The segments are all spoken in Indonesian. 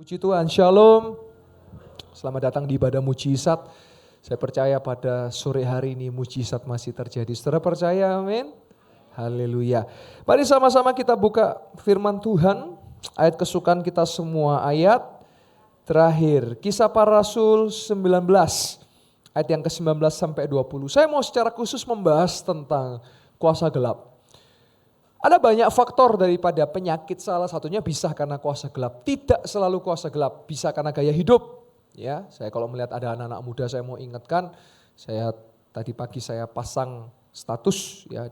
Puji Tuhan, Shalom. Selamat datang di ibadah mujizat. Saya percaya pada sore hari ini mujizat masih terjadi. Saudara percaya, amin? Haleluya. Mari sama-sama kita buka firman Tuhan. Ayat kesukaan kita semua, ayat terakhir. Kisah Para Rasul 19. Ayat yang ke-19 sampai 20. Saya mau secara khusus membahas tentang kuasa gelap. Ada banyak faktor daripada penyakit, salah satunya bisa karena kuasa gelap. Tidak selalu kuasa gelap, bisa karena gaya hidup. Ya, saya kalau melihat ada anak-anak muda, saya mau ingatkan, saya tadi pagi saya pasang status ya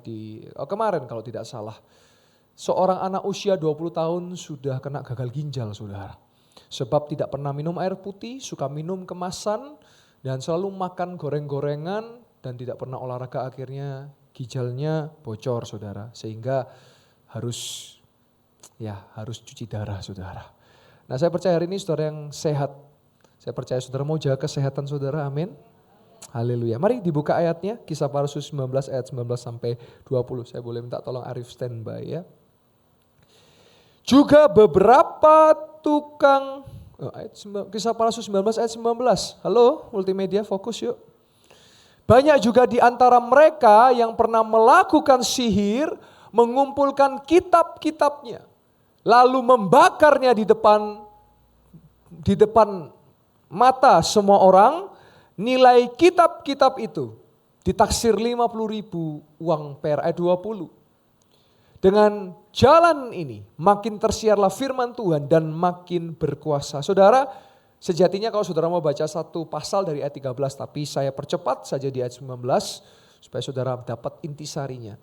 kemarin kalau tidak salah. Seorang anak usia 20 tahun sudah kena gagal ginjal, saudara. Sebab tidak pernah minum air putih, suka minum kemasan, dan selalu makan goreng-gorengan, dan tidak pernah olahraga, akhirnya ginjalnya bocor, saudara, sehingga harus cuci darah, saudara. Nah, saya percaya hari ini saudara yang sehat. Saya percaya saudara mau jaga kesehatan saudara, amin. Haleluya. Mari dibuka ayatnya, Kisah Para Rasul 19 ayat 19 sampai 20. Saya boleh minta tolong Arif standby ya. Juga beberapa tukang Kisah Para Rasul 19 ayat 19. Halo, multimedia fokus yuk. Banyak juga di antara mereka yang pernah melakukan sihir, mengumpulkan kitab-kitabnya, lalu membakarnya di depan mata semua orang. Nilai kitab-kitab itu ditaksir 50.000 uang perak 20. Dengan jalan ini makin tersiarlah firman Tuhan dan makin berkuasa. Saudara, sejatinya kalau saudara mau baca satu pasal dari ayat 13, tapi saya percepat saja di ayat 19 supaya saudara dapat intisarinya.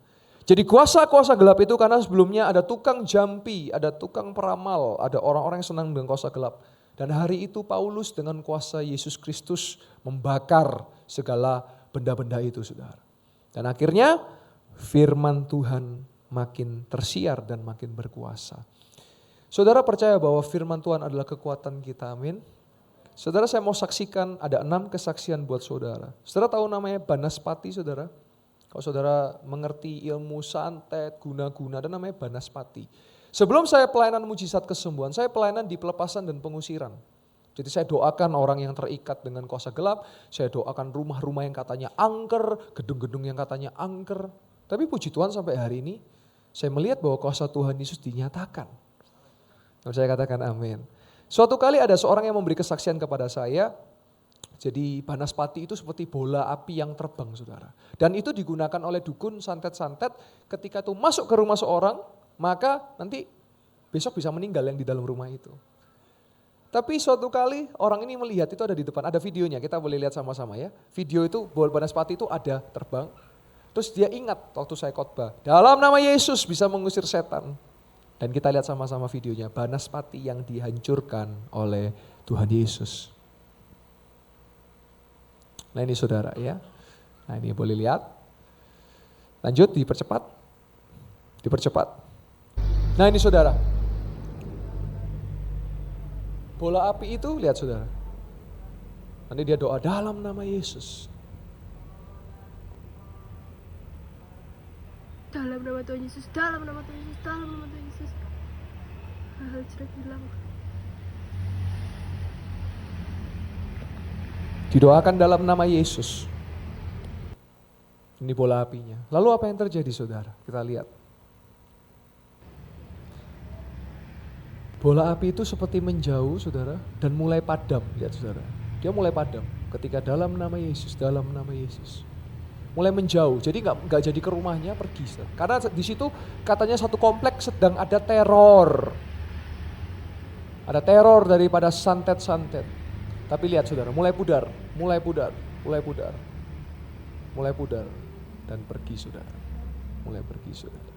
Jadi kuasa-kuasa gelap itu karena sebelumnya ada tukang jampi, ada tukang peramal, ada orang-orang yang senang dengan kuasa gelap. Dan hari itu Paulus dengan kuasa Yesus Kristus membakar segala benda-benda itu, saudara. Dan akhirnya firman Tuhan makin tersiar dan makin berkuasa. Saudara percaya bahwa firman Tuhan adalah kekuatan kita, amin. Saudara, saya mau saksikan ada 6 kesaksian buat saudara. Saudara tahu namanya Banaspati, saudara? Kalau saudara mengerti ilmu santet, guna-guna, ada namanya Banaspati. Sebelum saya pelayanan mujizat kesembuhan, saya pelayanan di pelepasan dan pengusiran. Jadi saya doakan orang yang terikat dengan kuasa gelap, saya doakan rumah-rumah yang katanya angker, gedung-gedung yang katanya angker. Tapi puji Tuhan sampai hari ini, saya melihat bahwa kuasa Tuhan Yesus dinyatakan. Dan saya katakan amin. Suatu kali ada seorang yang memberi kesaksian kepada saya, jadi Banaspati itu seperti bola api yang terbang, saudara. Dan itu digunakan oleh dukun santet-santet ketika itu masuk ke rumah seorang, maka nanti besok bisa meninggal yang di dalam rumah itu. Tapi suatu kali orang ini melihat itu ada di depan, ada videonya, kita boleh lihat sama-sama ya. Video itu, bola Banaspati itu ada terbang, terus dia ingat waktu saya khotbah, dalam nama Yesus bisa mengusir setan. Dan kita lihat sama-sama videonya, Banaspati yang dihancurkan oleh Tuhan Yesus. Nah ini saudara ya, nah ini boleh lihat. Lanjut, dipercepat. Nah ini saudara, bola api itu lihat saudara. Nanti dia doa dalam nama Yesus. Dalam nama Tuhan Yesus, dalam nama Tuhan Yesus, dalam nama Tuhan Yesus. Hal sudah hilang. Didoakan dalam nama Yesus. Ini bola apinya. Lalu apa yang terjadi saudara? Kita lihat. Bola api itu seperti menjauh saudara dan mulai padam. Lihat saudara. Dia mulai padam ketika dalam nama Yesus, dalam nama Yesus. Mulai menjauh, jadi nggak jadi ke rumahnya, pergi. Saudara. Karena di situ katanya satu kompleks sedang ada teror. Ada teror daripada santet-santet. Tapi lihat saudara, mulai pudar dan pergi saudara. Mulai pergi saudara.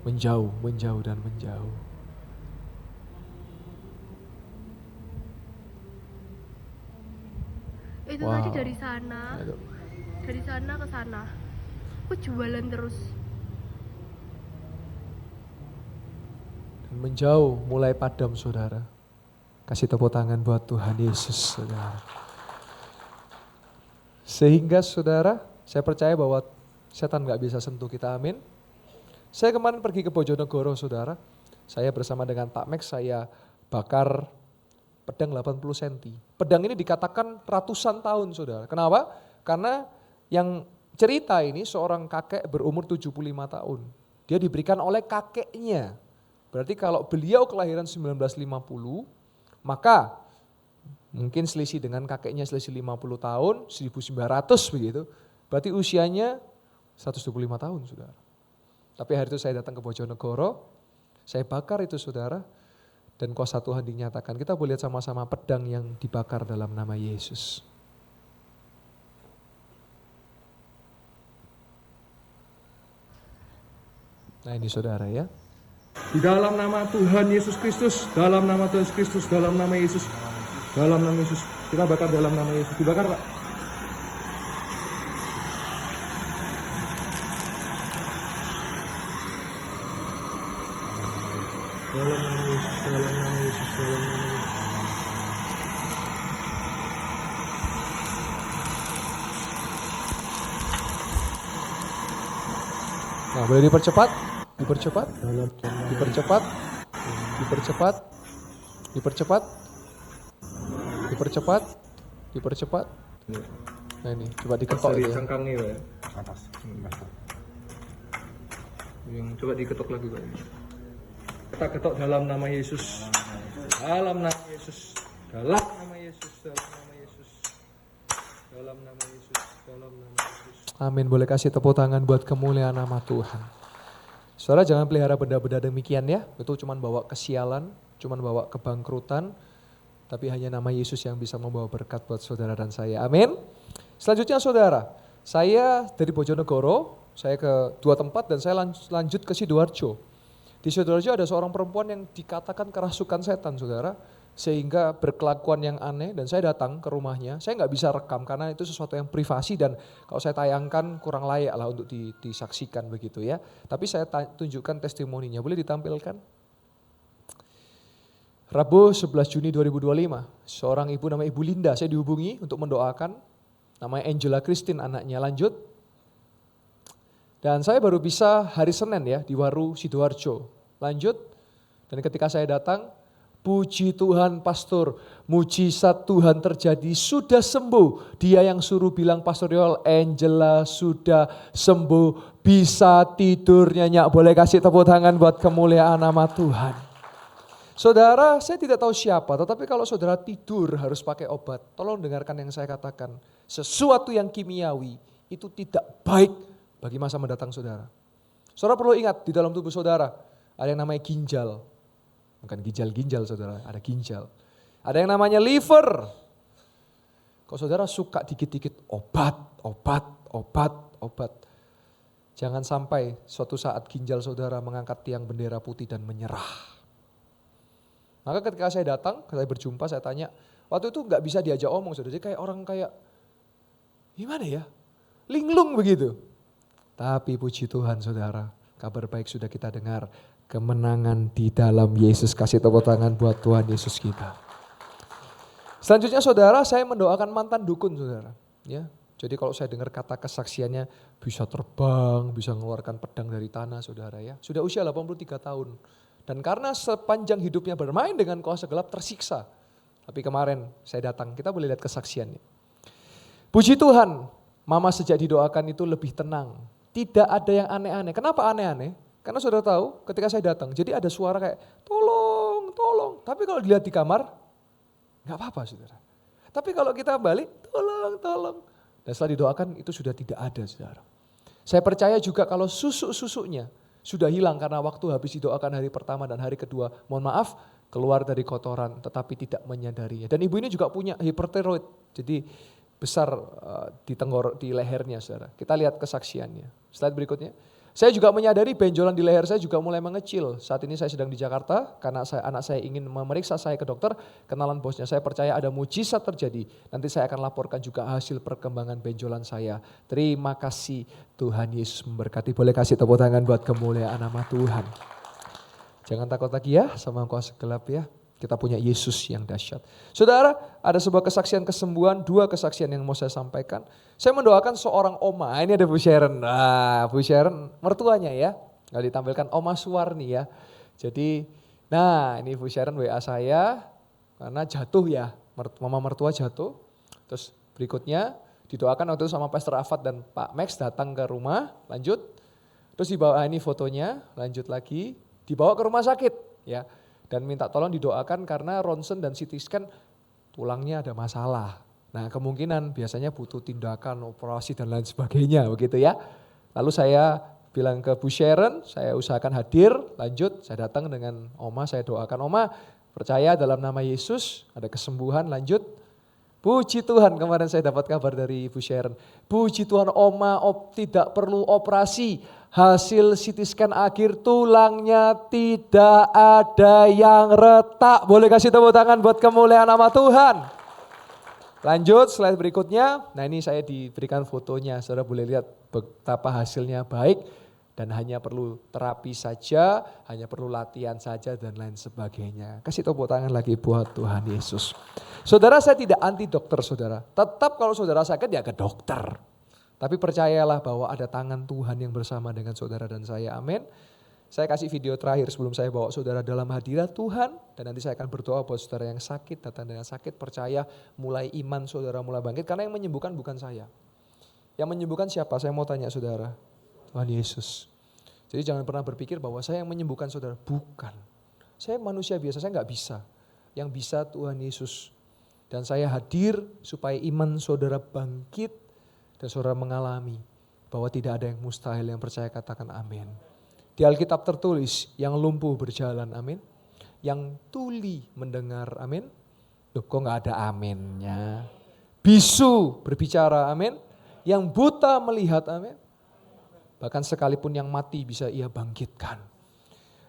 Menjauh dan menjauh. Itu wow. Tadi dari sana ke sana. Aku jualan terus. Dan menjauh, mulai padam saudara. Kasih tepuk tangan buat Tuhan Yesus, saudara. Sehingga saudara, saya percaya bahwa setan gak bisa sentuh kita, amin. Saya kemarin pergi ke Bojonegoro, saudara. Saya bersama dengan Pak Max, saya bakar pedang 80 cm. Pedang ini dikatakan ratusan tahun saudara. Kenapa? Karena yang cerita ini seorang kakek berumur 75 tahun. Dia diberikan oleh kakeknya. Berarti kalau beliau kelahiran 1950, maka mungkin selisih dengan kakeknya selisih 50 tahun, 1900 begitu. Berarti usianya 125 tahun saudara. Tapi hari itu saya datang ke Bojonegoro, saya bakar itu saudara, dan kuasa Tuhan dinyatakan. Kita boleh lihat sama-sama pedang yang dibakar dalam nama Yesus. Nah ini saudara ya. Di dalam nama Tuhan Yesus Kristus, dalam nama Tuhan Yesus Kristus, dalam nama Yesus, dalam nama Yesus. Kita bakar dalam nama Yesus. Dibakar Pak. Dalam nama Yesus, dalam nama Yesus, dalam nama Yesus. Nah boleh dipercepat, dipercepat, dipercepat, dipercepat, dipercepat, dipercepat, dipercepat. Nah ini coba diketok Dari ya. cangkangnya Pak ya. Atas. Yang coba diketok lagi Pak. Kita ketok dalam nama Yesus. Dalam nama Yesus. Dalam nama Yesus. Dalam nama Yesus. Dalam nama Yesus. Dalam nama Yesus. Amin, boleh kasih tepuk tangan buat kemuliaan nama Tuhan. Saudara jangan pelihara benda-benda demikian ya, itu cuma bawa kesialan, cuma bawa kebangkrutan, tapi hanya nama Yesus yang bisa membawa berkat buat saudara dan saya. Amin. Selanjutnya saudara, saya dari Bojonegoro, saya ke dua tempat dan saya lanjut ke Sidoarjo. Di Sidoarjo ada seorang perempuan yang dikatakan kerasukan setan saudara, sehingga berkelakuan yang aneh dan saya datang ke rumahnya. Saya nggak bisa rekam karena itu sesuatu yang privasi dan kalau saya tayangkan kurang layak lah untuk disaksikan begitu ya. Tapi saya tunjukkan testimoninya, boleh ditampilkan? Rabu 11 Juni 2025, seorang ibu namanya Ibu Linda, saya dihubungi untuk mendoakan. Namanya Angela Christine anaknya, lanjut. Dan saya baru bisa hari Senin ya di Waru Sidoarjo, lanjut. Dan ketika saya datang, puji Tuhan pastor, mujizat Tuhan terjadi, sudah sembuh. Dia yang suruh bilang Pastor Yoel, Angela sudah sembuh, bisa tidur nyenyak. Boleh kasih tepuk tangan buat kemuliaan nama Tuhan. Saudara, saya tidak tahu siapa, tetapi kalau saudara tidur harus pakai obat. Tolong dengarkan yang saya katakan. Sesuatu yang kimiawi itu tidak baik bagi masa mendatang saudara. Saudara perlu ingat, di dalam tubuh saudara ada yang namanya ginjal. Bukan ginjal-ginjal saudara, ada ginjal. Ada yang namanya liver. Kalau saudara suka dikit-dikit obat. Jangan sampai suatu saat ginjal saudara mengangkat tiang bendera putih dan menyerah. Maka ketika saya datang, saya berjumpa, saya tanya. Waktu itu gak bisa diajak omong saudara, jadi kayak orang kayak gimana ya, linglung begitu. Tapi puji Tuhan saudara, kabar baik sudah kita dengar. Kemenangan di dalam Yesus. Kasih tepuk tangan buat Tuhan Yesus kita. Selanjutnya saudara, saya mendoakan mantan dukun saudara. Ya, jadi kalau saya dengar kata kesaksiannya bisa terbang, bisa mengeluarkan pedang dari tanah saudara ya. Sudah usia 83 tahun. Dan karena sepanjang hidupnya bermain dengan kuasa gelap tersiksa. Tapi kemarin saya datang, kita boleh lihat kesaksiannya. Puji Tuhan, mama sejak didoakan itu lebih tenang. Tidak ada yang aneh-aneh. Kenapa aneh-aneh? Karena saudara tahu ketika saya datang, jadi ada suara kayak tolong, tolong. Tapi kalau dilihat di kamar, gak apa-apa saudara. Tapi kalau kita balik, tolong, tolong. Dan setelah didoakan itu sudah tidak ada saudara. Saya percaya juga kalau susuk-susuknya sudah hilang karena waktu habis didoakan hari pertama dan hari kedua, mohon maaf, keluar dari kotoran tetapi tidak menyadarinya. Dan ibu ini juga punya hipertiroid, jadi besar di lehernya saudara. Kita lihat kesaksiannya. Slide berikutnya. Saya juga menyadari benjolan di leher saya juga mulai mengecil. Saat ini saya sedang di Jakarta karena anak saya ingin memeriksa saya ke dokter. Kenalan bosnya, saya percaya ada mujizat terjadi. Nanti saya akan laporkan juga hasil perkembangan benjolan saya. Terima kasih, Tuhan Yesus memberkati. Boleh kasih tepuk tangan buat kemuliaan nama Tuhan. Jangan takut lagi ya sama kuasa gelap ya. Kita punya Yesus yang dahsyat. Saudara, ada sebuah kesaksian kesembuhan, dua kesaksian yang mau saya sampaikan. Saya mendoakan seorang oma, ini ada Bu Sharon. Nah, Bu Sharon mertuanya ya. Nggak ditampilkan Oma Suwarni ya. Jadi, nah ini Bu Sharon WA saya. karena jatuh ya, mama mertua jatuh. Terus berikutnya didoakan waktu itu sama Pastor Afat dan Pak Max datang ke rumah, lanjut. Terus dibawa ini fotonya, lanjut lagi, dibawa ke rumah sakit ya. Dan minta tolong didoakan karena ronsen dan CT scan tulangnya ada masalah. Nah kemungkinan biasanya butuh tindakan, operasi dan lain sebagainya begitu ya. Lalu saya bilang ke Bu Sharon, saya usahakan hadir, lanjut saya datang dengan Oma, saya doakan Oma, percaya dalam nama Yesus ada kesembuhan, lanjut. Puji Tuhan, kemarin saya dapat kabar dari Bu Sharon. Puji Tuhan Oma tidak perlu operasi, hasil CT scan akhir tulangnya tidak ada yang retak. Boleh kasih tepuk tangan buat kemuliaan nama Tuhan. Lanjut slide berikutnya, nah ini saya diberikan fotonya, saudara boleh lihat betapa hasilnya baik dan hanya perlu terapi saja, hanya perlu latihan saja dan lain sebagainya. Kasih tepuk tangan lagi buat Tuhan Yesus. Saudara saya tidak anti dokter saudara, tetap kalau saudara sakit ya ke dokter. Tapi percayalah bahwa ada tangan Tuhan yang bersama dengan saudara dan saya, amin. Saya kasih video terakhir sebelum saya bawa saudara dalam hadirat Tuhan. Dan nanti saya akan berdoa buat saudara yang sakit, datang dengan sakit, percaya mulai iman saudara mulai bangkit. Karena yang menyembuhkan bukan saya. Yang menyembuhkan siapa? Saya mau tanya saudara. Tuhan Yesus. Jadi jangan pernah berpikir bahwa saya yang menyembuhkan saudara. Bukan. Saya manusia biasa, saya gak bisa. Yang bisa Tuhan Yesus. Dan saya hadir supaya iman saudara bangkit. Dan saudara mengalami bahwa tidak ada yang mustahil, yang percaya katakan amin. Di Alkitab tertulis, yang lumpuh berjalan, amin. Yang tuli mendengar, amin. Loh kok gak ada aminnya. Bisu berbicara, amin. Yang buta melihat, amin. Bahkan sekalipun yang mati bisa ia bangkitkan.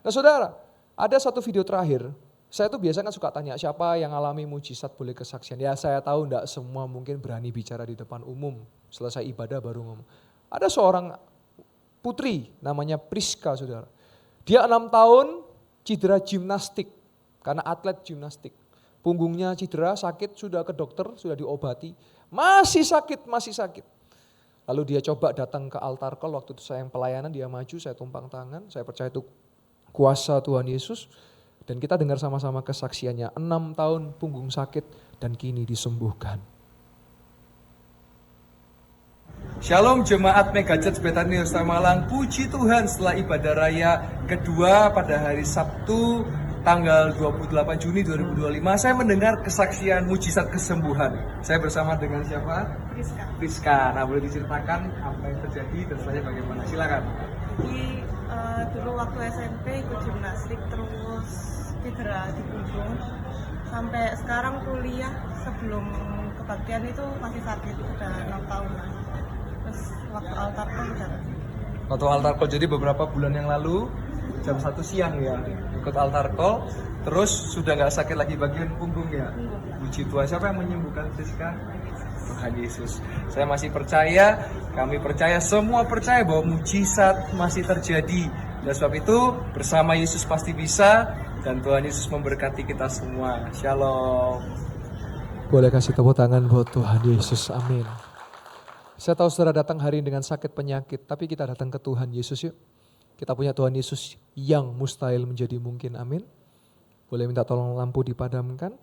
Nah saudara, ada satu video terakhir. Saya tuh biasanya kan suka tanya siapa yang alami mujizat boleh kesaksian. Ya saya tahu enggak semua mungkin berani bicara di depan umum. Selesai ibadah baru ngomong. Ada seorang putri namanya Priska saudara. Dia 6 tahun cedera gimnastik karena atlet gimnastik. Punggungnya cedera, sakit, sudah ke dokter, sudah diobati. Masih sakit, masih sakit. Lalu dia coba datang ke altar call, waktu itu saya yang pelayanan, dia maju, saya tumpang tangan, saya percaya itu kuasa Tuhan Yesus. Dan kita dengar sama-sama kesaksiannya, 6 tahun punggung sakit dan kini disembuhkan. Shalom jemaat Mega Church Betani Hosta Malang. Puji Tuhan setelah ibadah raya kedua pada hari Sabtu tanggal 28 Juni 2025 saya mendengar kesaksian mujizat kesembuhan. Saya bersama dengan siapa? Priska. Nah boleh diceritakan apa yang terjadi dan selanjutnya bagaimana? Silakan. Jadi dulu waktu SMP ikut gimnastik terus cedera di punggung. Sampai sekarang kuliah sebelum kebaktian itu masih sakit, udah 6 tahun. Terus waktu altar call udah. Waktu altar call jadi beberapa bulan yang lalu jam 1 siang ya ikut altar call, terus sudah nggak sakit lagi bagian punggung ya. Puji Tuhan. Siapa yang menyembuhkan Priska? Tuhan Yesus. Saya masih percaya, kami percaya, semua percaya bahwa mujizat masih terjadi. Dan sebab itu bersama Yesus pasti bisa dan Tuhan Yesus memberkati kita semua. Shalom. Boleh kasih tepuk tangan buat Tuhan Yesus, amin. Saya tahu saudara datang hari ini dengan sakit penyakit, tapi kita datang ke Tuhan Yesus yuk. Kita punya Tuhan Yesus yang mustahil menjadi mungkin, amin. Boleh minta tolong lampu dipadamkan.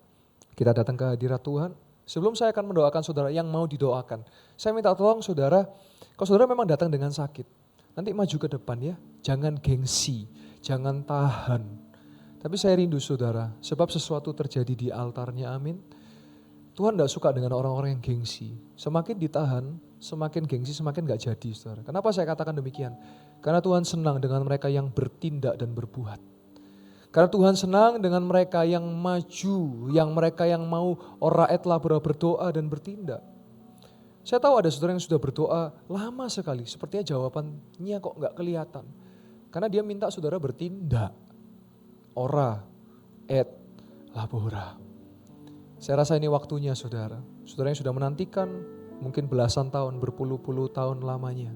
Kita datang ke hadirat Tuhan. Sebelum saya akan mendoakan saudara yang mau didoakan, saya minta tolong saudara, kalau saudara memang datang dengan sakit, nanti maju ke depan ya. Jangan gengsi, jangan tahan. Tapi saya rindu saudara, sebab sesuatu terjadi di altarnya, amin. Tuhan tidak suka dengan orang-orang yang gengsi. Semakin ditahan, semakin gengsi, semakin gak jadi saudara. Kenapa saya katakan demikian? Karena Tuhan senang dengan mereka yang bertindak dan berbuat. Karena Tuhan senang dengan mereka yang maju, yang mereka yang mau oraet labora berdoa dan bertindak. Saya tahu ada saudara yang sudah berdoa lama sekali, sepertinya jawabannya kok gak kelihatan. Karena dia minta saudara bertindak. Ora, et, labora. Saya rasa ini waktunya saudara. Saudara yang sudah menantikan mungkin belasan tahun, berpuluh-puluh tahun lamanya.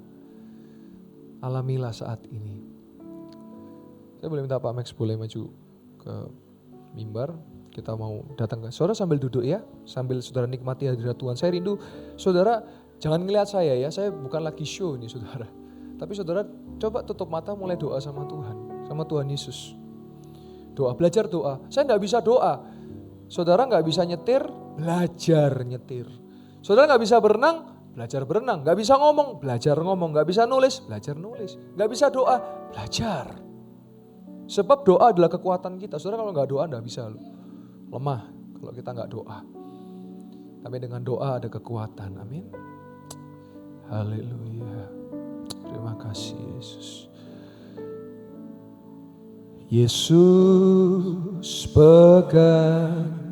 Alamilah saat ini. Saya boleh minta Pak Max boleh maju ke mimbar. Kita mau datang ke saudara sambil duduk ya. Sambil saudara nikmati hadirat Tuhan. Saya rindu saudara jangan ngelihat saya ya. Saya bukan lagi show ini saudara. Tapi saudara coba tutup mata mulai doa sama Tuhan. Sama Tuhan Yesus. Doa, belajar doa. Saya gak bisa doa. Saudara nggak bisa nyetir, belajar nyetir. Saudara nggak bisa berenang, belajar berenang. Nggak bisa ngomong, belajar ngomong. Nggak bisa nulis, belajar nulis. Nggak bisa doa, belajar. Sebab doa adalah kekuatan kita. Saudara kalau nggak doa nggak bisa loh. Lemah kalau kita nggak doa. Tapi dengan doa ada kekuatan, amin. Haleluya. Terima kasih Yesus. Yesus pegang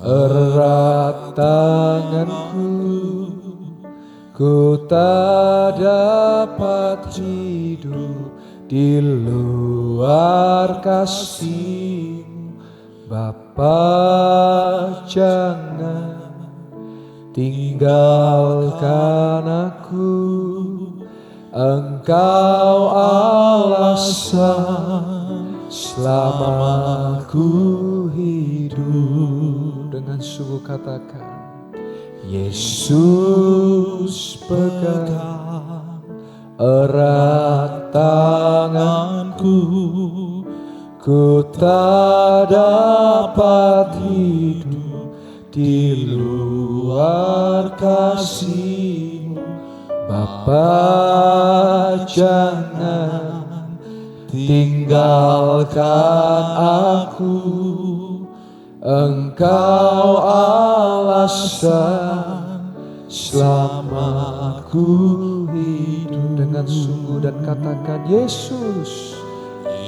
erat tanganku, ku tak dapat hidup di luar kasih-Mu. Bapa, jangan tinggalkan aku, Engkau alasan selama aku hidup. Dengan sungguh katakan, Yesus pegang erat tanganku, ku tak dapat hidup di luar kasih-Mu. Bapa, jangan tinggalkan aku, Engkau alasan selama aku hidup. Dengan sungguh dan katakan, Yesus,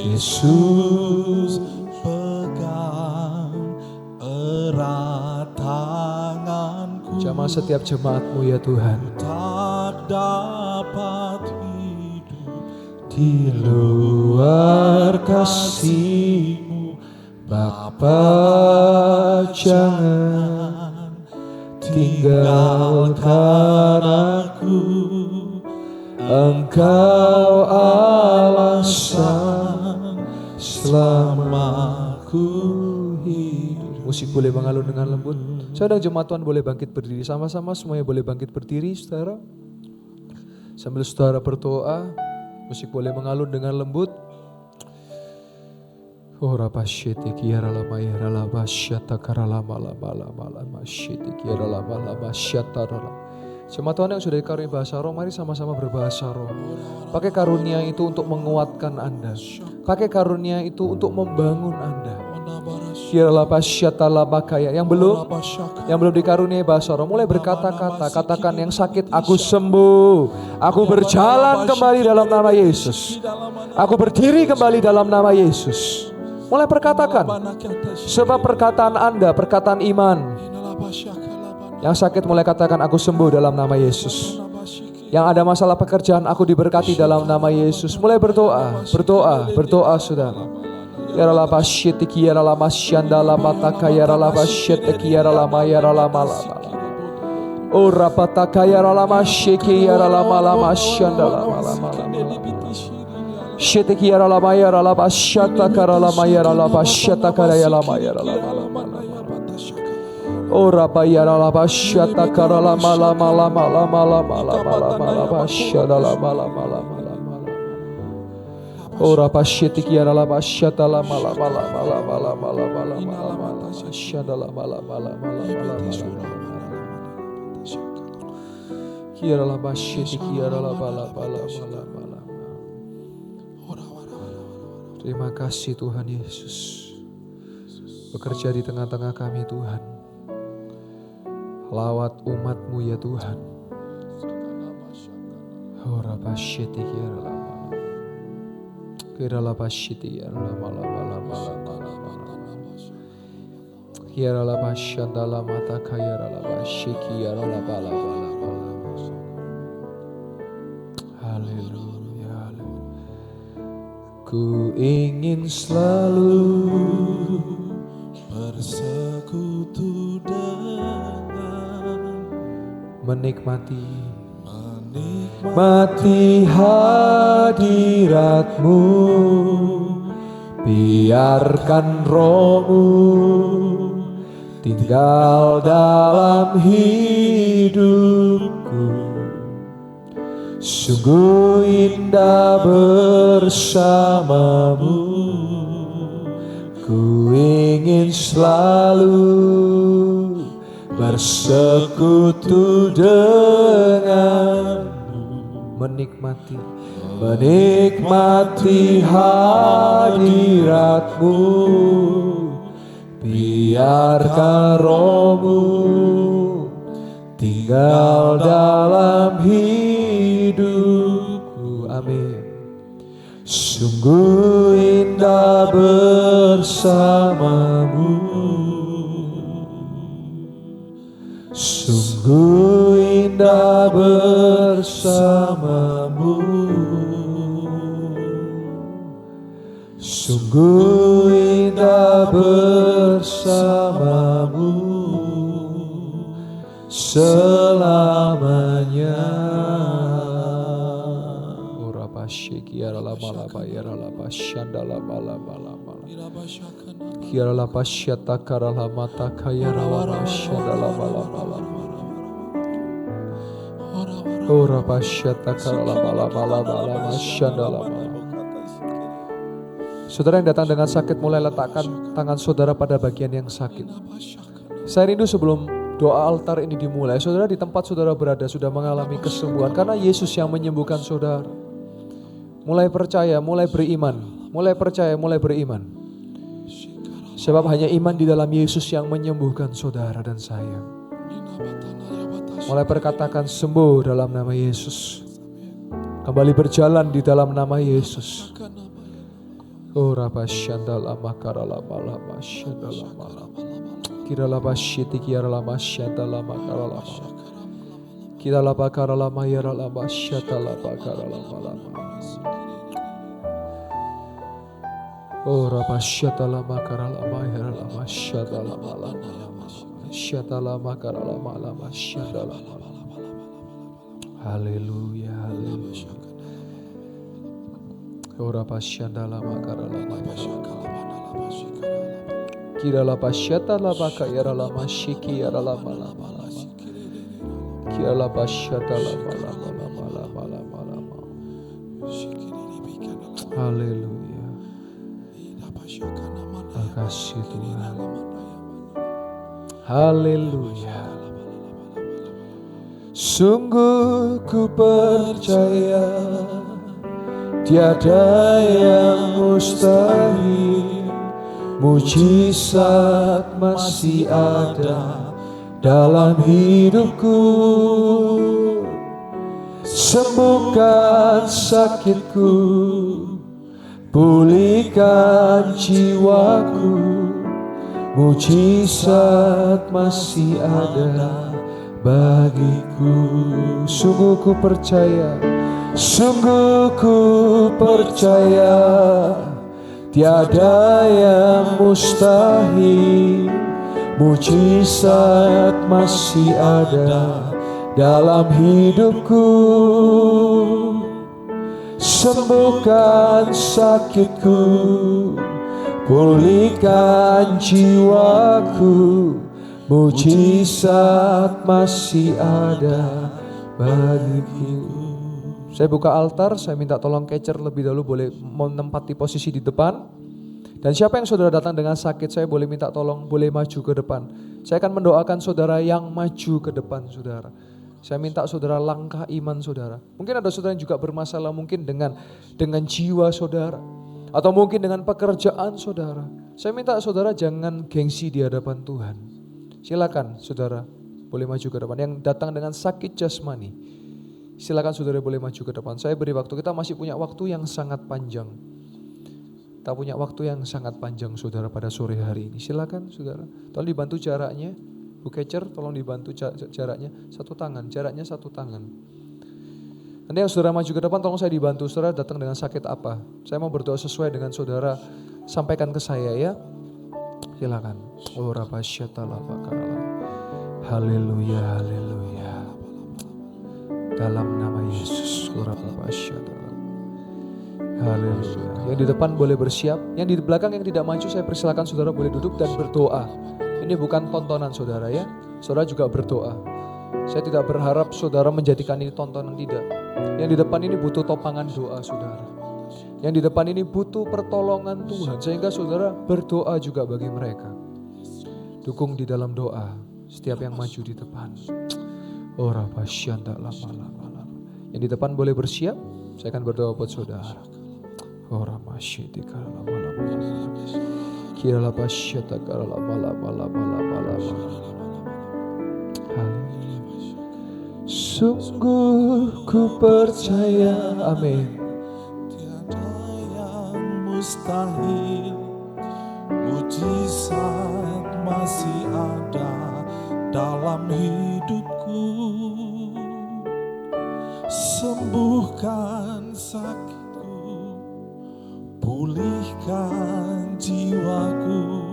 Yesus pegang erat tanganku. Jamah setiap jemaat-Mu ya Tuhan, tak dapat hidup di luar kasih-Mu. Bapa, jangan tinggalkan aku, Engkau alasan selama aku hidup. Musik boleh mengalun dengan lembut. Saudara jemaat Tuhan boleh bangkit berdiri sama-sama, semuanya boleh bangkit berdiri saudara. Sambil saudara berdoa, musik boleh mengalun dengan lembut. Ora pasyete kiara lama yara lama syata karalama lama lama lama syete kiara lama lama syata lama. Jemaat Tuhan yang sudah dikaruniai bahasa roh, mari sama-sama berbahasa roh. Pakai karunia itu untuk menguatkan Anda. Pakai karunia itu untuk membangun Anda. Kiara lama syata lama kaya. Yang belum dikaruniai bahasa roh, mulai berkata-kata. Katakan yang sakit, aku sembuh. Aku berjalan kembali dalam nama Yesus. Aku berdiri kembali dalam nama Yesus. Mulai perkatakan, sebab perkataan Anda, perkataan iman. Yang sakit mulai katakan, aku sembuh dalam nama Yesus. Yang ada masalah pekerjaan, aku diberkati dalam nama Yesus. Mulai berdoa, berdoa saudara. Yara lama syetiki yara lama syanda lama taka yara lama syetiki yara lama lama. Oh rapataka yara lama syeki yara lama syanda lama. Sheteki yara lama syata kara lama syata kara lama. Ora pa yara lama syata kara lama syada lama. Ora pa sheteki yara lama syata lama syada lama. Kira lama sheteki yara lama. Terima kasih Tuhan Yesus. Bekerja di tengah-tengah kami Tuhan. Lawat umat-Mu ya Tuhan. Ora pasyete kira lama. Kira lama pasyete lama. Kira lama syanda lama takaya lama syeki lama. Haleluya. Ku ingin selalu bersekutu dengan menikmati hadirat-Mu. Biarkan Roh-Mu tinggal dalam hidupku. Sungguh indah bersama-Mu, Ku ingin selalu bersekutu denganmu, menikmati hadiratmu. Biarkan rohmu tinggal dalam hidupku. Amin. Sungguh indah bersamamu, sungguh indah bersamamu, sungguh indah bersamamu selamanya. Ora pasyeki ara lama ya ara pasyanda lama. Kiara la pasyata kara lama takaya lama syanda lama. Ora pasyata kara lama syanda lama. Saudara yang datang dengan sakit, mulai letakkan tangan saudara pada bagian yang sakit. Saya rindu sebelum doa altar ini dimulai, saudara di tempat saudara berada sudah mengalami kesembuhan karena Yesus yang menyembuhkan saudara. Mulai percaya, mulai beriman, mulai percaya, mulai beriman. Sebab hanya iman di dalam Yesus yang menyembuhkan saudara dan saya. Mulai perkatakan sembuh dalam nama Yesus. Kembali berjalan di dalam nama Yesus. Ora pasyanda lama kara lama syanda lama. Kira lama syiti kira lama syanda lama kara lama. Kira lama kara lama yara lama syanda lama kara lama. Ora pasyata lama kara lama yara lama syanda lama. Syanda lama kara lama syanda lama. Haleluya, haleluya. Ora pasyanda lama kara lama yara. Kira la pasyata lama kaya lama syiki yara lama. Kira la pasyata lama. Haleluya. Makasih Tuhan. Haleluya. Sungguh ku percaya tiada yang mustahil, mujizat masih ada dalam hidupku. Sembuhkan sakitku, pulihkan jiwaku, mujizat masih ada bagiku. Sungguh ku percaya, sungguh ku percaya tiada yang mustahil, mujizat masih ada dalam hidupku. Sembuhkan sakitku, pulihkan jiwaku, mujizat masih ada bagiku. Saya buka altar, saya minta tolong catcher lebih dahulu boleh menempati posisi di depan. Dan siapa yang saudara datang dengan sakit, saya boleh minta tolong boleh maju ke depan. Saya akan mendoakan saudara yang maju ke depan saudara. Saya minta saudara langkah iman saudara. Mungkin ada saudara yang juga bermasalah mungkin dengan jiwa saudara. Atau mungkin dengan pekerjaan saudara. Saya minta saudara jangan gengsi di hadapan Tuhan. Silakan saudara boleh maju ke depan. Yang datang dengan sakit jasmani, silakan saudara boleh maju ke depan. Saya beri waktu, kita masih punya waktu yang sangat panjang. Kita punya waktu yang sangat panjang saudara pada sore hari ini. Silakan saudara, tolong dibantu jaraknya. Bu Catcher tolong dibantu jaraknya satu tangan, jaraknya satu tangan. Nanti yang saudara maju ke depan tolong saya dibantu, saudara datang dengan sakit apa. Saya mau berdoa sesuai dengan saudara, sampaikan ke saya ya. Silakan. Ora pasyata lama karala. Haleluya, haleluya. Dalam nama Yesus, ora pasyata. Haleluya. Yang di depan boleh bersiap, yang di belakang yang tidak maju saya persilakan saudara boleh duduk dan berdoa. Ini bukan tontonan saudara ya, saudara juga berdoa. Saya tidak berharap saudara menjadikan ini tontonan, tidak. Yang di depan ini butuh topangan doa saudara. yang di depan ini butuh pertolongan Tuhan, sehingga saudara berdoa juga bagi mereka. Dukung di dalam doa setiap yang maju di depan. Ora pasyanda lama-lama. Yang di depan boleh bersiap, saya akan berdoa buat saudara. Ora masyidi kala lama-lama. Kira la pasyata kala lama-lama. Haleluya. Sungguh ku percaya, amin. Tiada yang mustahil, mujizat masih ada dalam hidupku. Sembuhkan sakitku, pulihkan jiwaku,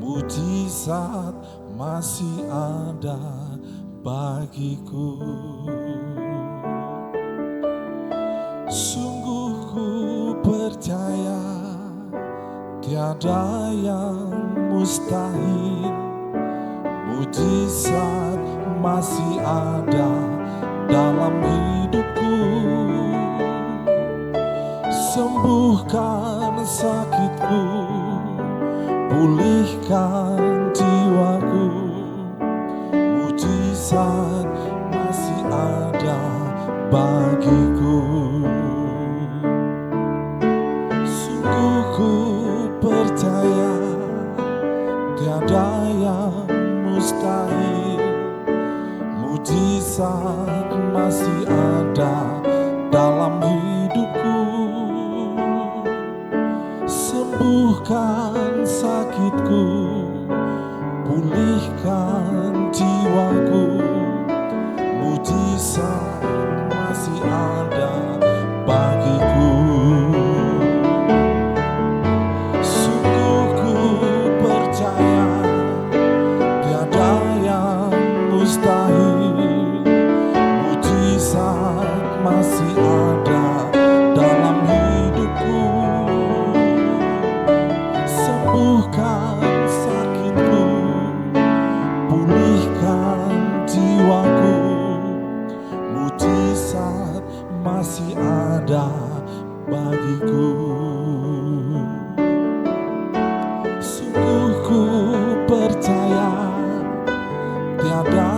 mujizat masih ada bagiku. Sungguh ku percaya tiada yang mustahil, mujizat masih ada dalam hidupku. Sembuhkan sakitku, pulihkan jiwaku, mujizat masih ada bagiku. Sungguh ku percaya tiada yang mustahil, mujizat masih ada dalam hidupku. Sembuhkan sakitku, pulihkan jiwaku, mujizat masih ada bagiku. Sungguh ku percaya tiada yang mustahil, mujizat masih ada dalam hidupku. Sembuhkan sakitku, pulihkan jiwaku, mujizat masih ada bagiku. Sungguh ku percaya tiada yang mustahil, mujizat masih ada dalam hidupku. Sembuhkan sakitku, pulihkan jiwaku, mujizat masih ada bagiku. Sungguh ku percaya tiada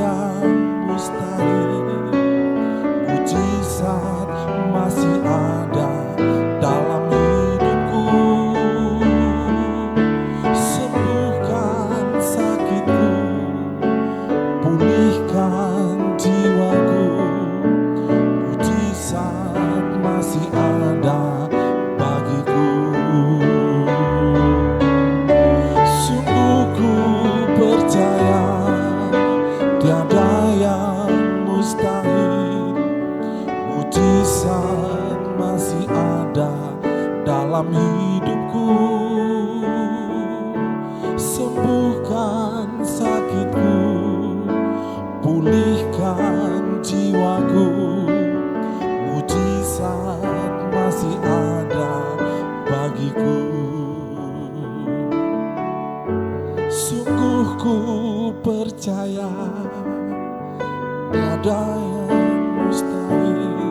yang mustahil, mujizat masih ada dalam hidupku. Sembuhkan sakitku, pulihkan jiwaku, mujizat masih ada bagiku. Sungguh ku percaya tiada yang mustahil, mujizat masih ada dalam hidupku. Sembuhkan sakitku, pulihkan jiwaku, mujizat masih ada bagiku. Sungguh ku percaya tiada yang mustahil,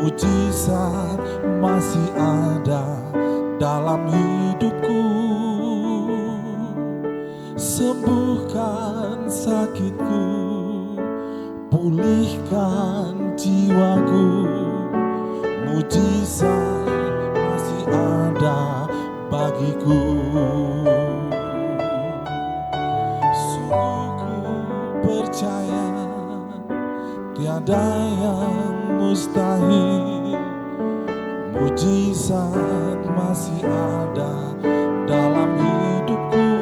mujizat masih ada dalam hidupku. Sembuhkan sakitku, pulihkan jiwaku, mujizat masih ada bagiku. Sungguh ku percaya tiada yang mustahil, mujizat masih ada dalam hidupku.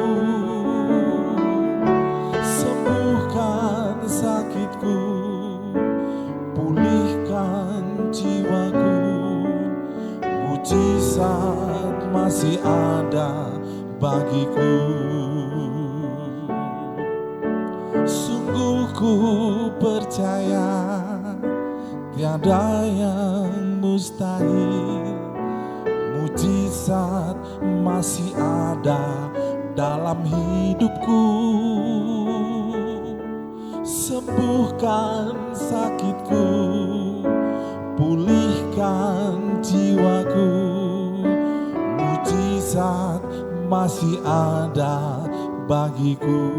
Sembuhkan sakitku, pulihkan jiwaku, ku percaya tiada yang mustahil. Mujizat masih ada dalam hidupku. Sembuhkan sakitku, pulihkan jiwaku. Mujizat masih ada bagiku.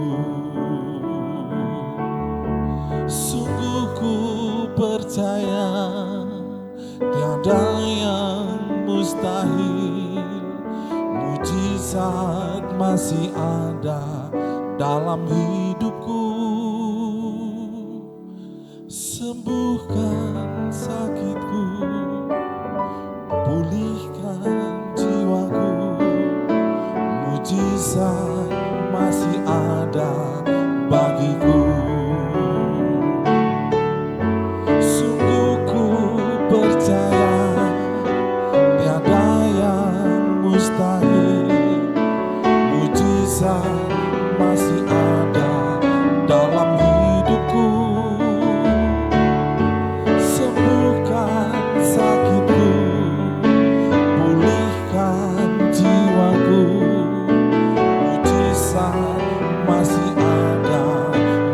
Sungguh ku percaya tiada yang mustahil. Mujizat masih ada dalam hidupku. Sembuhkan sakitku, pulihkan jiwaku. Mujizat masih ada bagiku. Sungguh ku percaya tiada yang mustahil. Mujizat masih ada dalam hidupku. Sembuhkan sakitku, pulihkan jiwaku. Mujizat masih ada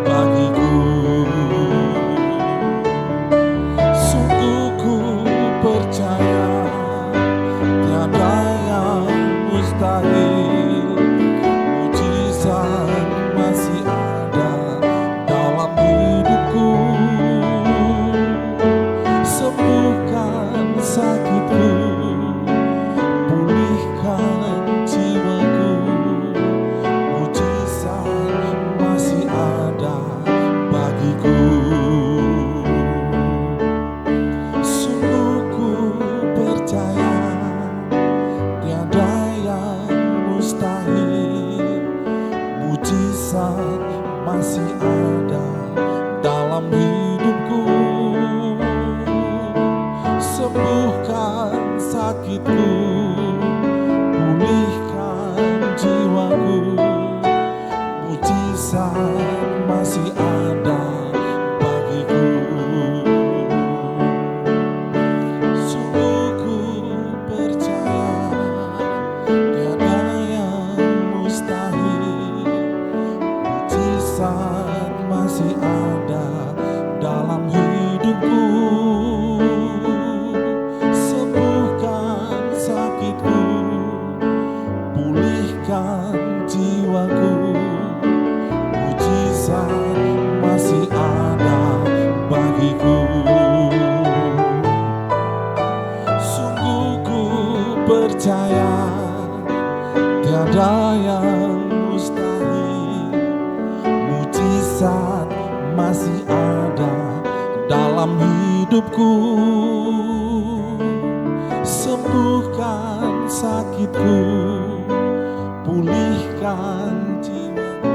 bagiku. Sungguh ku percaya tiada yang mustahil. Mujizat masih ada dalam hidupku. Sembuhkan sakitku, pulihkan jiwaku. Mujizat masih ada bagiku. Sungguh ku percaya tiada yang mustahil. Mujizat masih ada dalam hidupku. Sembuhkan sakitku, pulihkan jiwaku. Mujizat masih ada bagiku. Sungguh ku percaya tiada yang mustahil. Mujizat masih ada dalam hidupku. Sembuhkan sakitku, pulihkan jiwaku. Mujizat masih ada bagiku. Sungguh ku percaya tiada yang mustahil. Mujizat masih ada dalam hidupku. Sembuhkan sakitku, pulihkan jiwaku.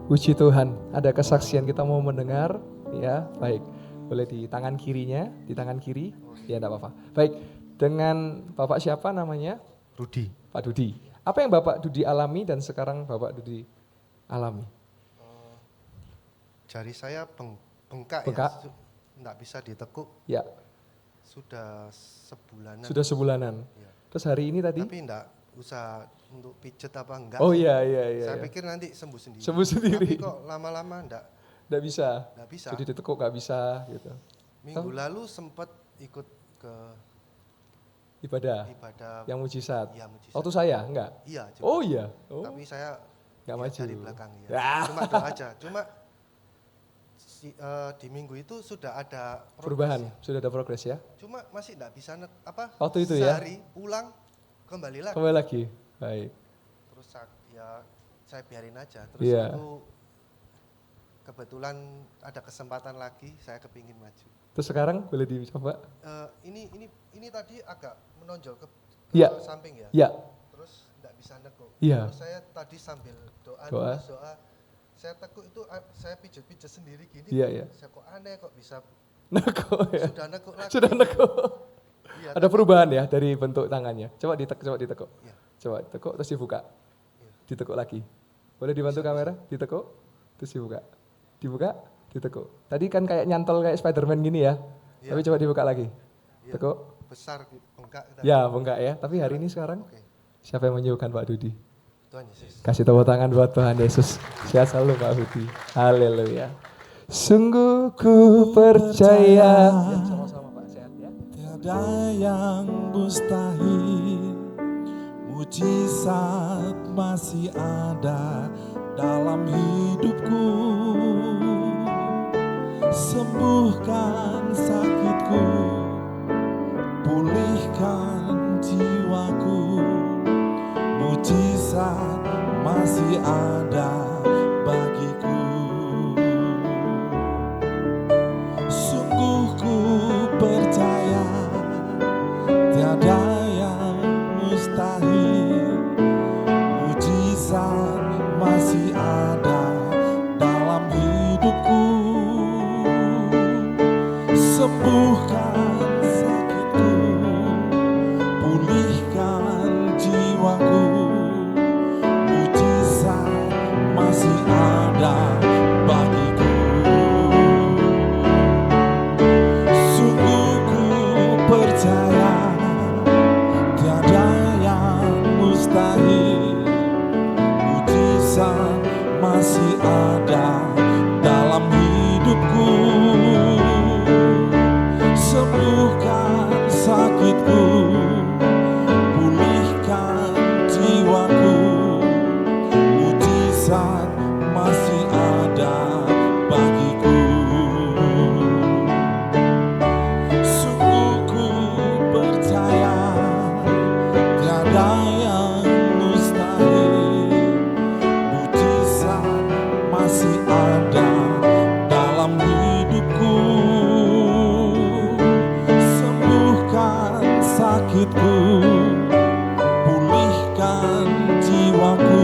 Puji Tuhan, ada kesaksian kita mau mendengar, ya baik. Boleh di tangan kirinya, di tangan kiri, ya enggak apa-apa. Baik, dengan Bapak siapa namanya? Rudi. Pak Dudi. Apa yang Bapak Dudi alami dan sekarang Bapak Dudi alami? Jari saya bengkak, Bengkak. ya, nggak bisa ditekuk. Ya, Sudah sebulanan. sudah sebulanan. Ya. Terus hari ini tadi? Tapi enggak usah untuk pijet apa enggak. Oh sih. iya, iya, iya. Saya iya. pikir nanti sembuh sendiri. Sembuh sendiri. Tapi kok lama-lama enggak bisa. bisa. Jadi ditekuk nggak bisa gitu. Minggu lalu sempat ikut ke Ibadah ibadah yang mujizat. Iya, mujizat. Waktu saya enggak? Iya, juga. Oh iya. Oh. Tapi saya Nggak lihat maju. dari belakang ya. Ya. Cuma doa aja. Cuma di minggu itu sudah ada progres Perubahan, ya. sudah ada progres ya? Cuma masih enggak bisa Waktu itu ya? sehari pulang kembali lagi. Kembali lagi, baik. Terus ya saya biarin aja. Terus Iya. aku kebetulan ada kesempatan lagi, saya kepingin maju. Terus sekarang boleh dicoba? Ini tadi agak menonjol ke Iya. samping ya. Ya, Terus enggak bisa nekuk. Iya. Terus saya tadi sambil doa, Doa. saya tekuk itu saya pijat-pijat sendiri gini. Iya, iya. Saya kok aneh kok bisa nekuk ya. sudah nekuk lagi. Sudah nekuk. Iya, Ada perubahan ya dari bentuk tangannya. Coba ditekuk. Iya. Coba ditekuk terus dibuka. Iya. Ditekuk lagi. Boleh dibantu kamera? Ditekuk. Terus dibuka, ditekuk. Tadi kan kayak nyantol kayak Spiderman gini ya. Iya. Tapi coba dibuka lagi. Iya. Tekuk. Besar bengkak. Ya, bengkak ya. Tapi hari ini sekarang Oke. siapa yang menyembuhkan Pak Dudi? Tuhan Yesus. Kasih tepuk tangan buat Tuhan Yesus. Sehat selalu Pak Dudi. Haleluya. Sungguh ku percaya. Ya, sama-sama Pak, sehat ya. Tiada yang mustahil, mujizat masih ada dalam hidupku. Sembuhkan sakitku, pulihkan jiwaku, mujizat masih ada bagiku. Sungguh ku percaya tiada yang mustahil, mujizat masih ada dalam hidupku. Sembuhkan sakitku, pulihkan jiwaku, mujizat masih ada bagiku. Sungguh ku percaya tiada yang mustahil, mujizat masih ada dalam hidupku. Sembuhkan sakitku, pulihkan jiwaku, mujizat masih ada bagiku. Sungguh ku percaya tiada yang mustahil, mujizat masih ada dalam hidupku. Sembuhkan sakitku, pulihkan jiwaku,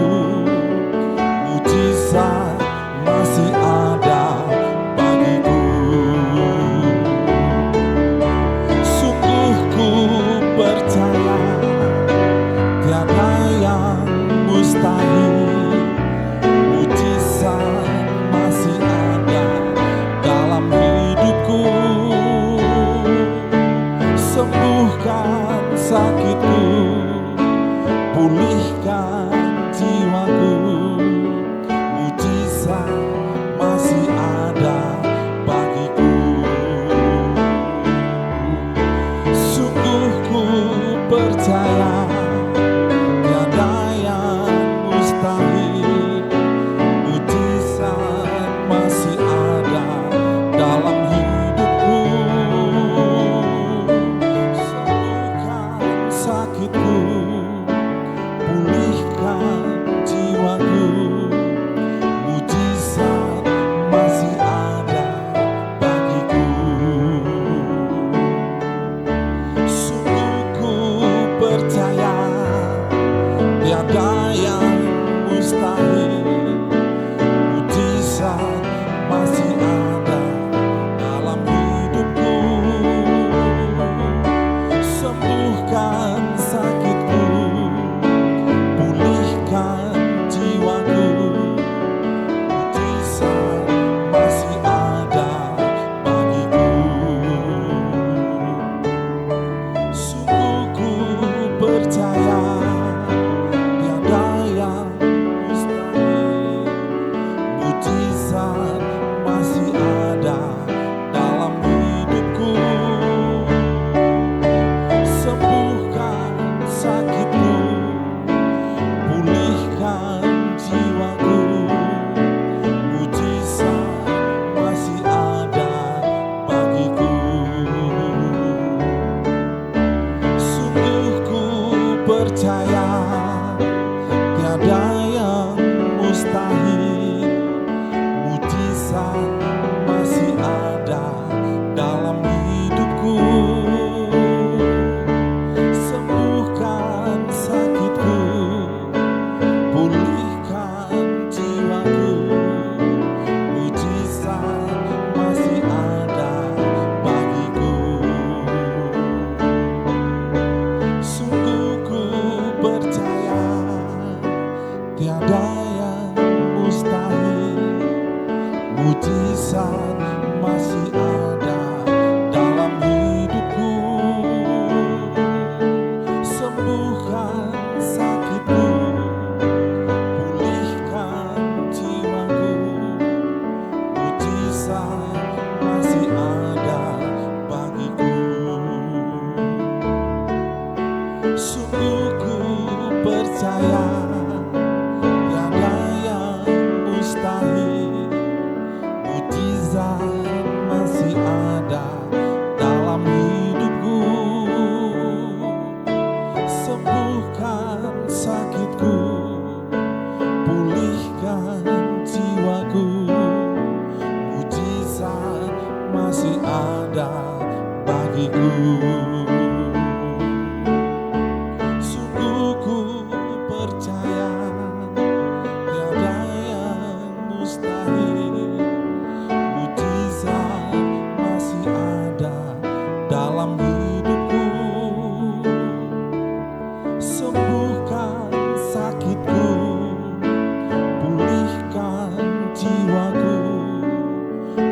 mujizat masih ada bagiku. Sungguh ku percaya tiada yang mustahil, mujizat masih ada dalam hidupku. Sembuhkan sakitku, pulihkan jiwaku, mujizat masih ada bagiku. Sungguh ku percaya tiada yang mustahil, mujizat masih ada dalam hidupku. Sembuhkan sakitku, pulihkan jiwaku, mujizat masih ada bagiku. Sungguh ku percaya tiada yang mustahil, mujizat masih ada dalam hidupku. Sembuhkan sakitku, pulihkan jiwaku, mujizat masih ada bagiku. Sungguh ku percaya tiada yang mustahil, mujizat masih ada dalam hidupku. Sembuhkan sakitku, pulihkan jiwaku, mujizat masih ada bagiku. Sungguh ku percaya tiada yang mustahil, mujizat masih ada dalam hidupku. Sembuhkan sakitku, pulihkan jiwaku, mujizat masih ada bagiku. Sungguh ku percaya tiada yang mustahil, mujizat masih ada dalam hidupku. Sembuhkan sakitku, pulihkan jiwaku. Mujizat masih ada bagiku. Sungguh ku percaya tiada yang mustahil. Mujizat masih ada dalam hidupku. Sembuhkan sakitku, pulihkan jiwaku. Mujizat masih ada bagiku. Sungguh ku percaya tiada yang mustahil. Mujizat masih ada dalam hidupku. Sembuhkan sakitku, pulihkan jiwaku.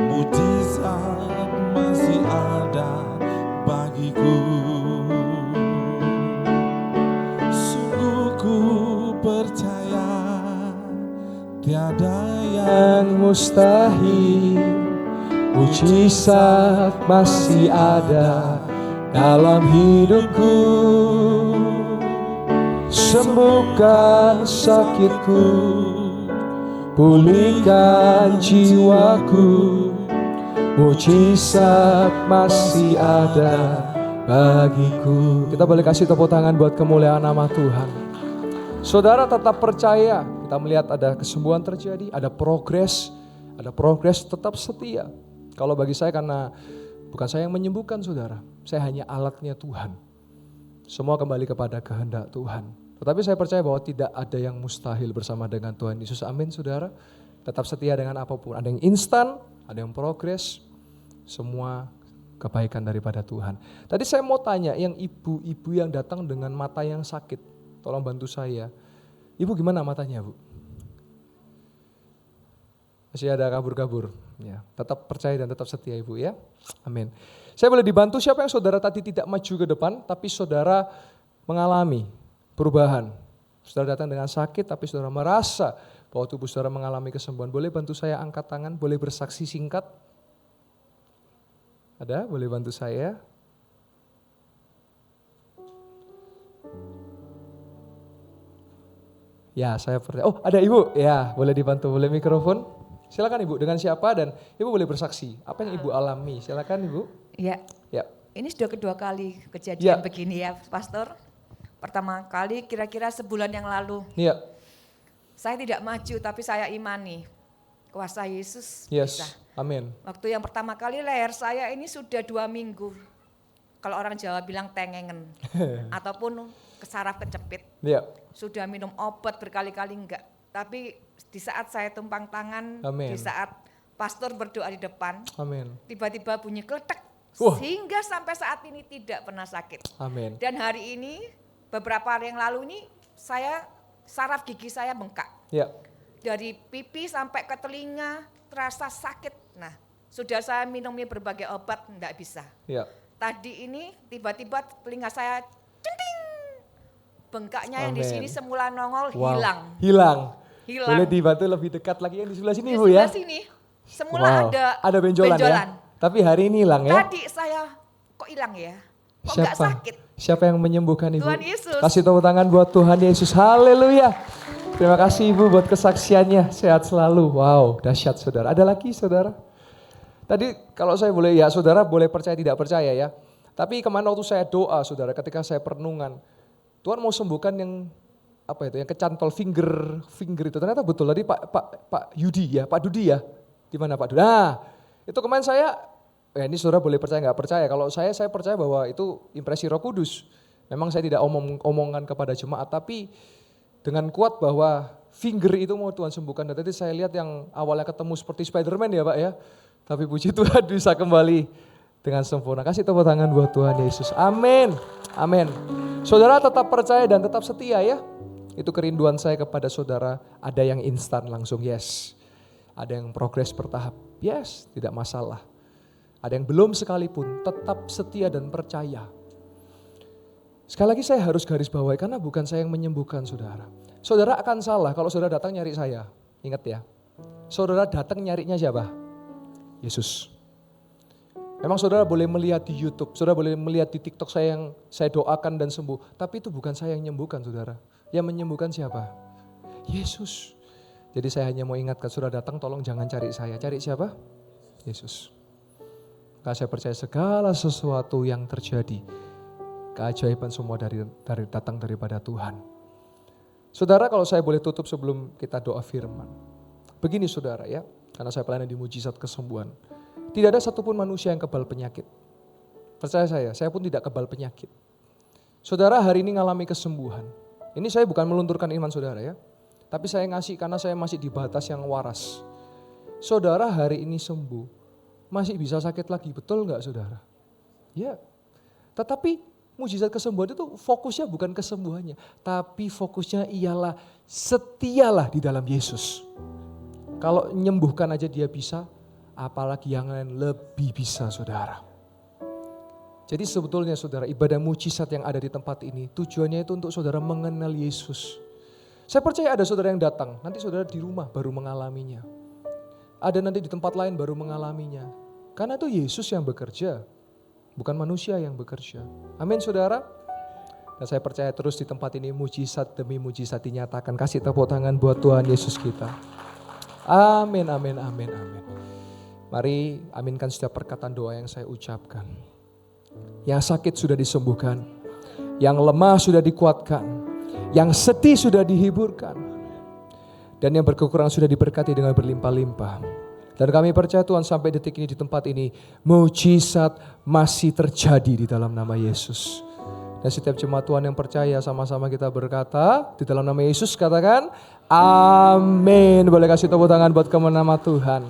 Mujizat masih ada bagiku. Sungguh ku percaya tiada yang mustahil, mujizat masih ada dalam hidupku. Sembuhkan sakitku, pulihkan jiwaku. Mujizat masih ada bagiku. Kita boleh kasih tepuk tangan buat kemuliaan nama Tuhan. Saudara tetap percaya, kita melihat ada kesembuhan terjadi, ada progres tetap setia. Kalau bagi saya, karena bukan saya yang menyembuhkan saudara, saya hanya alatnya Tuhan. Semua kembali kepada kehendak Tuhan. Tetapi saya percaya bahwa tidak ada yang mustahil bersama dengan Tuhan Yesus. Amin saudara. Tetap setia dengan apapun. Ada yang instan, ada yang progres. Semua kebaikan daripada Tuhan. Tadi saya mau tanya yang ibu-ibu yang datang dengan mata yang sakit. Tolong bantu saya. Ibu gimana matanya, Bu? Masih ada kabur-kabur. Ya, tetap percaya dan tetap setia Ibu ya. Amin. Saya boleh dibantu siapa yang saudara tadi tidak maju ke depan tapi saudara mengalami perubahan. Saudara datang dengan sakit tapi saudara merasa bahwa tubuh saudara mengalami kesembuhan. Boleh bantu saya angkat tangan, boleh bersaksi singkat? Ada? Boleh bantu saya? Ya, saya percaya. Oh, ada Ibu. Ya, boleh dibantu, boleh mikrofon. Silakan Ibu, dengan siapa dan Ibu boleh bersaksi. Apa yang Ibu alami? Silakan Ibu. Ya, Ya. ini sudah kedua kali kejadian begini ya, Pastor. Pertama kali kira-kira sebulan yang lalu. Iya. Saya tidak maju tapi saya imani kuasa Yesus Yes. bisa. Amin. Waktu yang pertama kali leher saya ini sudah 2 minggu. Kalau orang Jawa bilang tengengen ataupun kesaraf kecepit. Iya. Sudah minum obat berkali-kali enggak. Tapi di saat saya tumpang tangan, Amin. di saat pastor berdoa di depan, Amin. tiba-tiba bunyi kletek. Wah. Sehingga sampai saat ini tidak pernah sakit. Amin. Dan hari ini, beberapa hari yang lalu ini, saraf gigi saya bengkak. Ya. Dari pipi sampai ke telinga, terasa sakit. Nah, sudah saya minumnya berbagai obat, enggak bisa. Ya. Tadi ini tiba-tiba telinga saya centing. Bengkaknya yang di Amin. sini semula nongol Wow. hilang. Hilang. Hilang. Boleh dibantu lebih dekat lagi yang di sebelah sini Di Bu ya. sebelah sini semula ada benjolan ya. Tapi hari ini hilang ya. Tadi saya kok hilang ya? Kok enggak sakit? Siapa yang menyembuhkan Ibu? Tuhan Yesus. Kasih tepuk tangan buat Tuhan Yesus. Haleluya. Terima kasih Ibu buat kesaksiannya. Sehat selalu. Wow, dahsyat saudara. Ada lagi saudara? Tadi kalau saya boleh ya saudara boleh percaya tidak percaya ya. Tapi kemarin waktu saya doa saudara ketika saya perenungan. Tuhan mau sembuhkan yang apa itu yang kecantol finger itu. Ternyata betul tadi Pak Yudi ya, Pak Dudi ya. Di mana Pak Dudi? Nah, itu kemarin saya ini saudara boleh percaya nggak percaya. Kalau saya percaya bahwa itu impresi Roh Kudus. Memang saya tidak omongan kepada jemaat, tapi dengan kuat bahwa finger itu mau Tuhan sembuhkan. Dan tadi saya lihat yang awalnya ketemu seperti Spiderman ya Pak ya. Tapi puji Tuhan bisa kembali dengan sempurna. Kasih tepuk tangan buat Tuhan Yesus. Amin. Amin. Saudara tetap percaya dan tetap setia ya. Itu kerinduan saya kepada saudara. Ada yang instan langsung yes. Ada yang progres bertahap, yes, tidak masalah. Ada yang belum sekalipun, tetap setia dan percaya. Sekali lagi saya harus garis bawahi karena bukan saya yang menyembuhkan saudara. Saudara akan salah kalau saudara datang nyari saya. Ingat ya, saudara datang nyarinya siapa? Yesus. Memang saudara boleh melihat di YouTube, saudara boleh melihat di TikTok saya yang saya doakan dan sembuh. Tapi itu bukan saya yang menyembuhkan saudara. Yang menyembuhkan siapa? Yesus. Jadi saya hanya mau ingatkan saudara datang tolong jangan cari saya. Cari siapa? Yesus. Karena saya percaya segala sesuatu yang terjadi, keajaiban semua dari datang daripada Tuhan. Saudara kalau saya boleh tutup sebelum kita doa firman. Begini saudara ya, karena saya pelayanan di mujizat kesembuhan. Tidak ada satupun manusia yang kebal penyakit. Percaya saya pun tidak kebal penyakit. Saudara hari ini ngalami kesembuhan. Ini saya bukan melunturkan iman saudara ya. Tapi saya ngasih karena saya masih di batas yang waras. Saudara hari ini sembuh, masih bisa sakit lagi, betul nggak saudara? Ya, tetapi mujizat kesembuhan itu fokusnya bukan kesembuhannya. Tapi fokusnya ialah setialah di dalam Yesus. Kalau menyembuhkan aja dia bisa, apalagi yang lain lebih bisa saudara. Jadi sebetulnya saudara ibadah mujizat yang ada di tempat ini tujuannya itu untuk saudara mengenal Yesus. Saya percaya ada saudara yang datang, nanti saudara di rumah baru mengalaminya. Ada nanti di tempat lain baru mengalaminya. Karena itu Yesus yang bekerja, bukan manusia yang bekerja. Amin saudara. Dan saya percaya terus di tempat ini mujizat demi mujizat dinyatakan. Kasih tepuk tangan buat Tuhan Yesus kita. Amin, amin, amin, amin. Mari aminkan setiap perkataan doa yang saya ucapkan. Yang sakit sudah disembuhkan, yang lemah sudah dikuatkan, yang sedih sudah dihiburkan, dan yang berkekurangan sudah diberkati dengan berlimpah-limpah. Dan kami percaya Tuhan sampai detik ini di tempat ini, mujizat masih terjadi di dalam nama Yesus. Dan setiap jemaat Tuhan yang percaya sama-sama kita berkata, di dalam nama Yesus katakan, amin. Boleh kasih tepuk tangan buat kemenangan nama Tuhan.